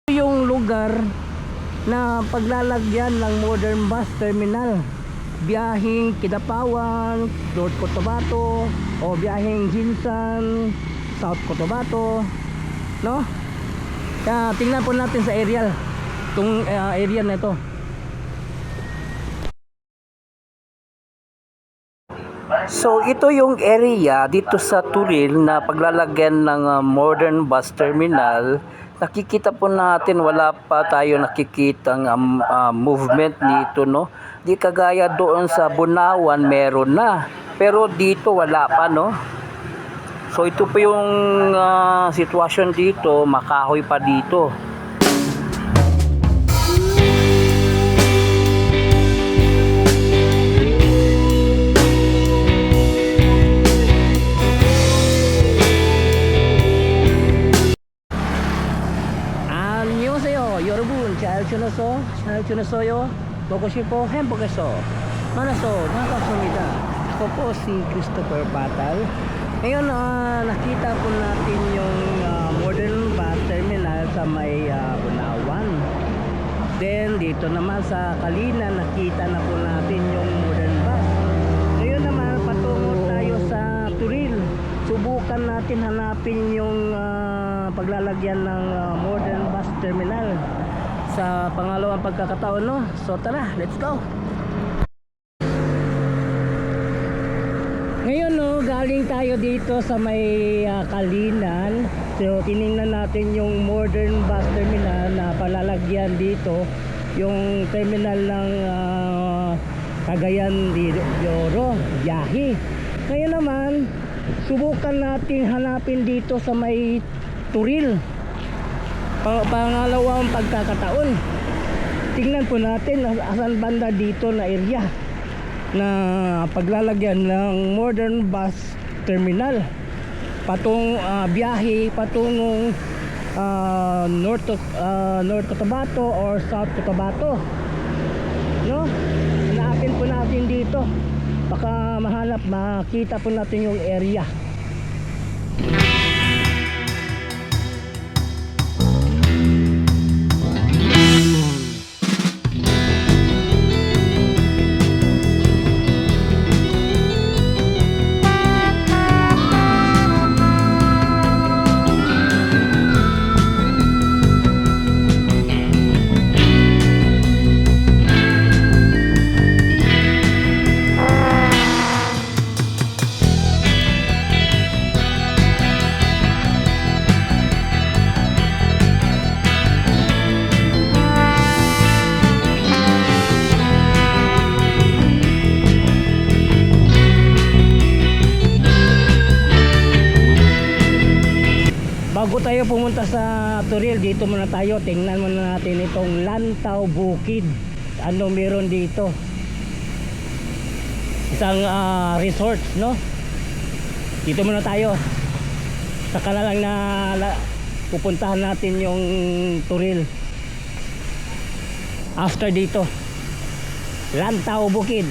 Yung lugar na paglalagyan ng modern bus terminal, biyaheng Kidapawan, North Cotabato, o biyaheng Jinsan, South Cotabato, no? Kaya tingnan po natin sa aerial itong area na ito. So ito yung area dito sa Turil na paglalagyan ng modern bus terminal. Nakikita po natin, wala pa tayo nakikitang movement nito, no? Di kagaya doon sa Bunawan meron na, pero dito wala pa, no? So ito po yung sitwasyon dito, makahoy pa dito. 잘 지냈어요? 보고 싶어 행복했어. 만나서 반갑습니다. Ako po si Christopher Batal. Ngayon nakita po natin yung modern bus terminal sa may Bunawan. Then dito naman sa Kalina nakita na po natin yung modern bus. Ngayon naman patungo tayo sa Turil. Subukan natin hanapin yung paglalagyan ng modern bus terminal sa pangalawang pagkakataon, no? So tara, let's go. Ngayon, no, galing tayo dito sa may Kalinan. So tiningnan natin yung modern bus terminal na palalagyan dito, yung terminal ng Cagayan de Oro, biyahe. Ngayon naman subukan natin hanapin dito sa may Turil, pangalawang pagkakataon. Tingnan po natin asan banda dito na area na paglalagyan ng modern bus terminal biyahe patungong North Cotabato or South Cotabato, no? Hanapin po natin dito, baka makita po natin yung area. Bago tayo pumunta sa Turil, dito muna tayo, tingnan muna natin itong Lantaw Bukid. Ano meron dito? Isang resort, no? Dito muna tayo. Saka na lang pupuntahan natin yung Turil after dito. Lantaw Bukid.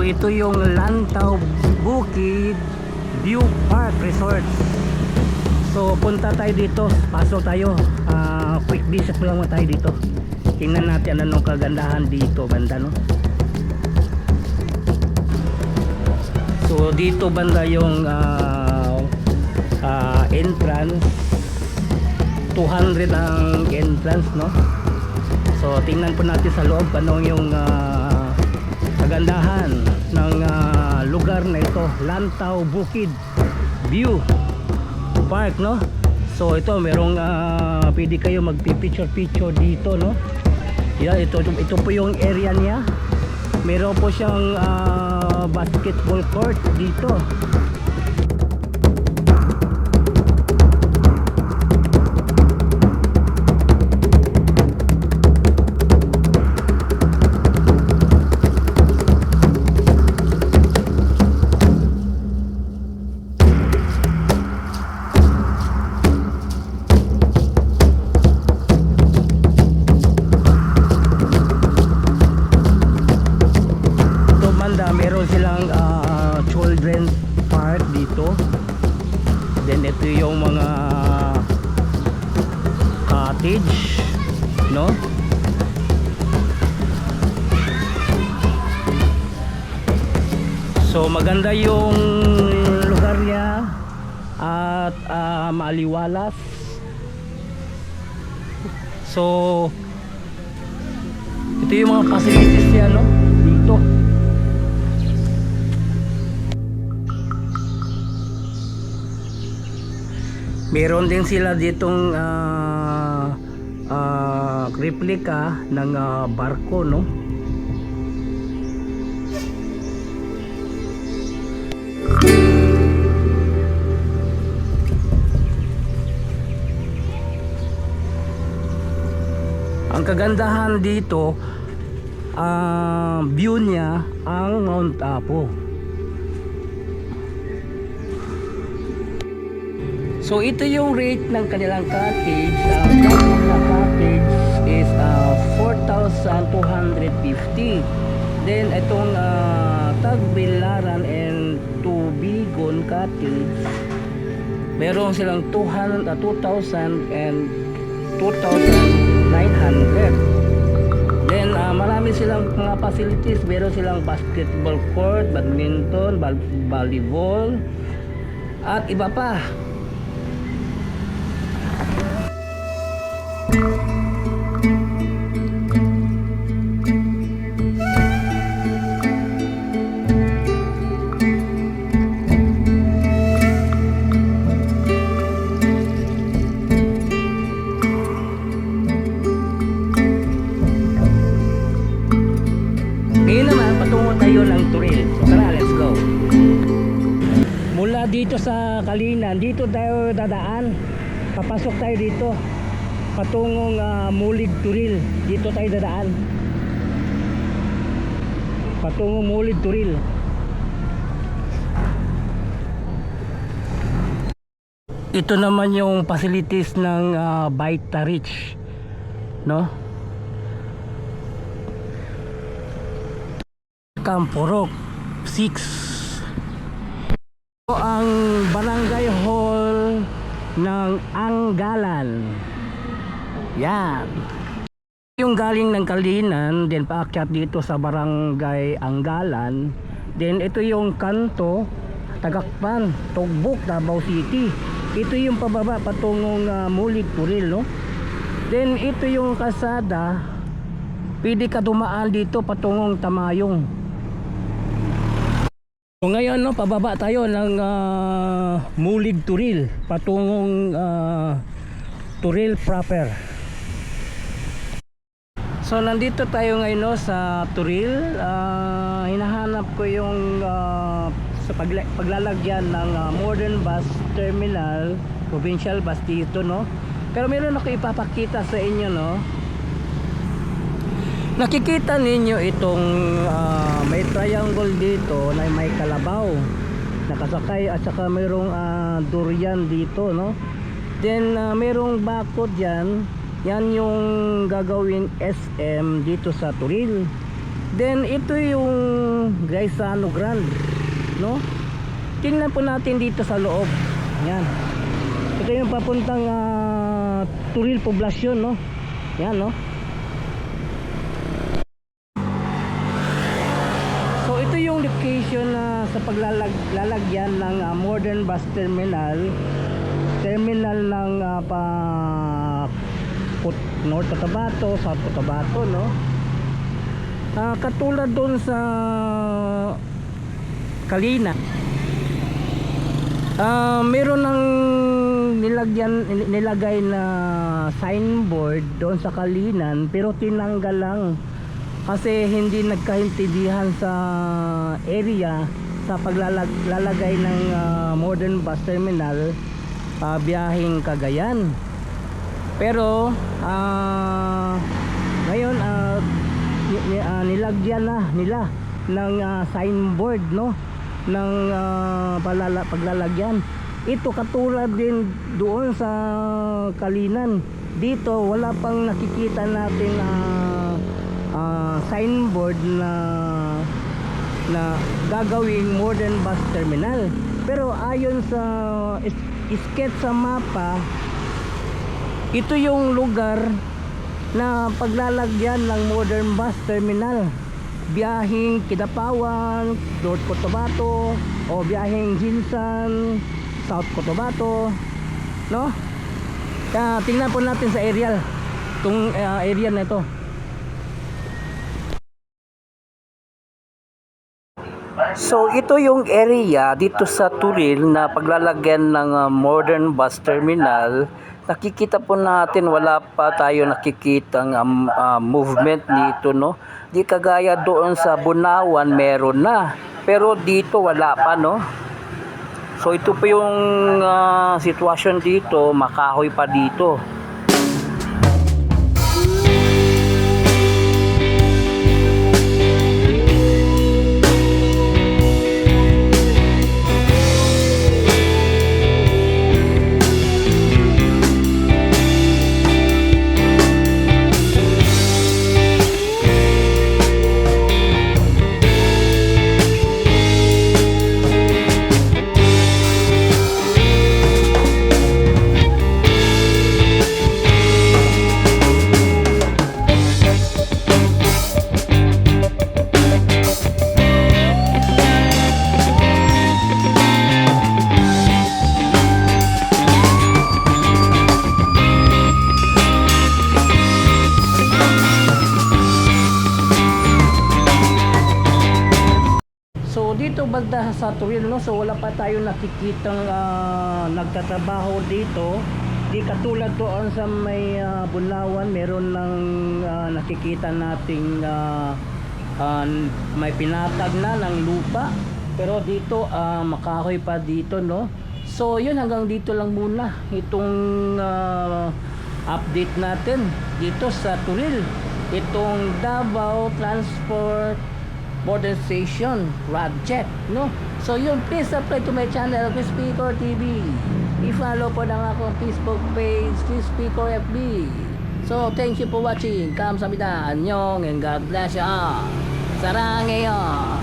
Ito yung Lantaw Bukid View Park Resort. So punta tayo dito, pasok tayo, quick visit lang tayo dito. Tingnan natin anong kagandahan dito banda, no? So dito banda yung entrance, 200 ang entrance, no? So tingnan po natin sa loob anong yung kagandahan ng lugar na ito, Lantaw Bukid View Park, no? So ito merong pwede kayo magpi-picture dito, no? Yeah, ito po yung area niya. Meron po siyang basketball court dito. silang children park dito. Then ito yung mga cottage, no? So maganda yung lugar niya at maaliwalas. So ito yung mga facilities niya, no? Dito. Meron din sila ditong replika ng barko, no? Ang kagandahan dito, view niya ang Mount Apo. So ito yung rate ng kanilang cottage. Ang cottage is 4,250. Then itong Tagbilaran and Tubigon cottage, meron silang 2,000 and 2,900. Then marami silang mga facilities. Meron silang basketball court, badminton, volleyball at iba pa. Ngayon naman, patungo tayo ng Turil. So tara, let's go. Mula dito sa Kalinan, dito tayo dadaan. Papasok tayo dito patungong Mulig Turil. Dito tayo dadaan patungong Mulig Turil. Ito naman yung facilities ng Baita Ridge, no? Kampurok 6. Ang barangay hall ng Anggalan. Yan. Yung galing ng Kalinan, then paakyat dito sa barangay Anggalan. Then ito yung kanto, Tagakpan, Tugbok, Davao City. Ito yung pababa patungong Mulig Turil, no? Then ito yung kasada, pwede ka dumaan dito patungong Tamayong. So ngayon, no, pababa tayo ng Mulig Turil patungong Turil proper. So nandito tayo ngayon, no, sa Turil. Hinahanap ko yung sa paglalagyan ng modern bus terminal, provincial bus dito, no. Pero meron ako ipapakita sa inyo, no. Nakikita ninyo itong may triangle dito na may kalabaw nakasakay at saka mayroong durian dito, no. Then mayroong bakod dyan. Yan yung gagawing SM dito sa Turil. Then ito yung Gaisano Grand, no. Tingnan po natin dito sa loob. Yan. Ito yung papuntang Turil Poblacion, no. Yan, no. So ito yung location sa paglalagyan ng modern bus terminal ng North Cotabato, South Cotabato, no. Katulad doon sa Kalina, meron ng nilagay na signboard doon sa Kalinan, pero tinanggal lang kasi hindi nagkaintindihan sa area sa paglalagay ng modern bus terminal biyaheng Cagayan. Pero ngayon nilagyan na nila ng signboard, no, ng paglalagyan. Ito katulad din doon sa Kalinan. Dito wala pang nakikita natin signboard na na gagawing modern bus terminal. Pero ayon sa sketch sa mapa, ito yung lugar na paglalagyan ng modern bus terminal. Biyaheng Kidapawan, North Cotabato, o biyaheng Jinsan, South Cotabato, no? Tingnan po natin sa aerial itong area na ito. So ito yung area dito sa Turil na paglalagyan ng modern bus terminal. Nakikita po natin wala pa tayo nakikitang movement dito, no? Di kagaya doon sa Bunawan meron na, pero dito wala pa, no? So ito po yung sitwasyon dito, makahoy pa dito. Dito banda sa Turil, no? So wala pa tayo nakikitang nagtatrabaho dito. Di katulad doon sa may Bunawan, meron ng nakikita nating may pinatag na ng lupa. Pero dito makahoy pa dito, no? So yun, hanggang dito lang muna itong update natin dito sa Turil. Itong Davao Transport Modernization Project, no? So yun, please subscribe to my channel, Chris Picor TV. I-follow po ng akong Facebook page, Chris Picor FB. So thank you for watching. Kamsahamnida, annyeong, and God bless you all. Saranghaeyo.